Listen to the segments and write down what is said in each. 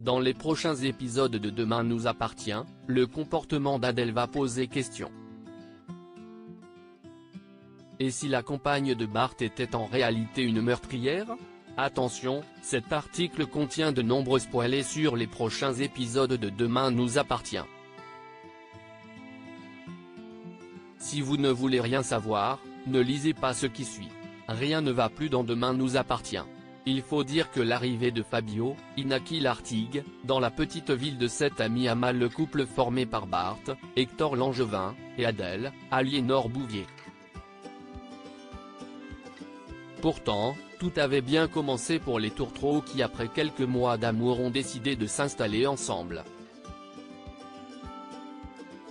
Dans les prochains épisodes de Demain nous appartient, le comportement d'Adèle va poser question. Et si la compagne de Bart était en réalité une meurtrière? Attention, cet article contient de nombreux spoilers sur les prochains épisodes de Demain nous appartient. Si vous ne voulez rien savoir, ne lisez pas ce qui suit. Rien ne va plus dans Demain nous appartient. Il faut dire que l'arrivée de Fabio, Inaki Lartigue, dans la petite ville de Sète a mis à mal le couple formé par Bart, Hector Langevin, et Adèle, Aliénor Bouvier. Pourtant, tout avait bien commencé pour les tourtereaux qui après quelques mois d'amour ont décidé de s'installer ensemble.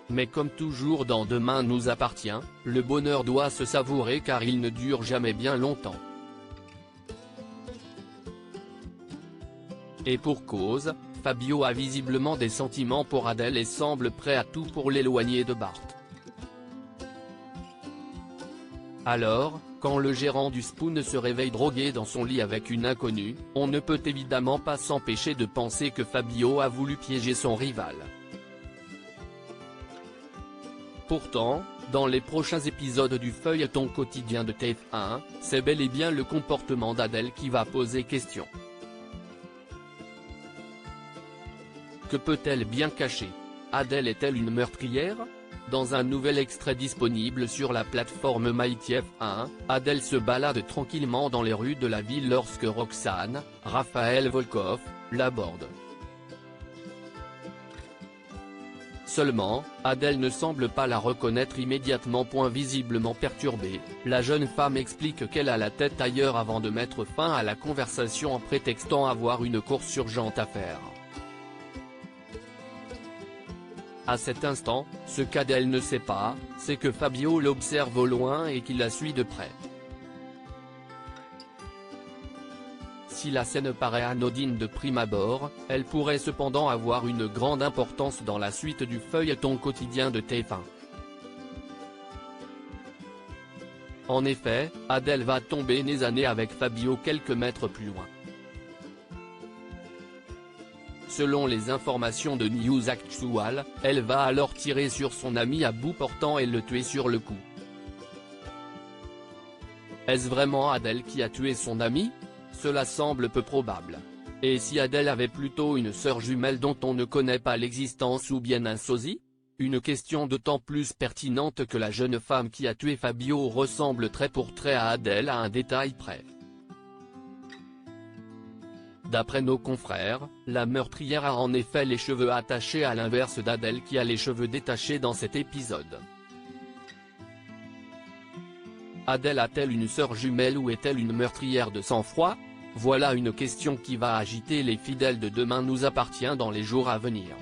Mais comme toujours dans Demain nous appartient, le bonheur doit se savourer car il ne dure jamais bien longtemps. Et pour cause, Fabio a visiblement des sentiments pour Adèle et semble prêt à tout pour l'éloigner de Bart. Alors, quand le gérant du Spoon se réveille drogué dans son lit avec une inconnue, on ne peut évidemment pas s'empêcher de penser que Fabio a voulu piéger son rival. Pourtant, dans les prochains épisodes du feuilleton quotidien de TF1, c'est bel et bien le comportement d'Adèle qui va poser question. Que peut-elle bien cacher? Adèle est-elle une meurtrière? Dans un nouvel extrait disponible sur la plateforme MyTF1, Adèle se balade tranquillement dans les rues de la ville lorsque Roxane, Raphaël Volkov, l'aborde. Seulement, Adèle ne semble pas la reconnaître immédiatement. Visiblement perturbée, la jeune femme explique qu'elle a la tête ailleurs avant de mettre fin à la conversation en prétextant avoir une course urgente à faire. À cet instant, ce qu'Adèle ne sait pas, c'est que Fabio l'observe au loin et qu'il la suit de près. Si la scène paraît anodine de prime abord, elle pourrait cependant avoir une grande importance dans la suite du feuilleton quotidien de TF1. En effet, Adèle va tomber nez à nez avec Fabio quelques mètres plus loin. Selon les informations de News Actual, elle va alors tirer sur son ami à bout portant et le tuer sur le coup. Est-ce vraiment Adèle qui a tué son ami? Cela semble peu probable. Et si Adèle avait plutôt une sœur jumelle dont on ne connaît pas l'existence ou bien un sosie? Une question d'autant plus pertinente que la jeune femme qui a tué Fabio ressemble trait pour trait à Adèle à un détail près. D'après nos confrères, la meurtrière a en effet les cheveux attachés à l'inverse d'Adèle qui a les cheveux détachés dans cet épisode. Adèle a-t-elle une sœur jumelle ou est-elle une meurtrière de sang-froid? Voilà une question qui va agiter les fidèles de Demain nous appartient dans les jours à venir.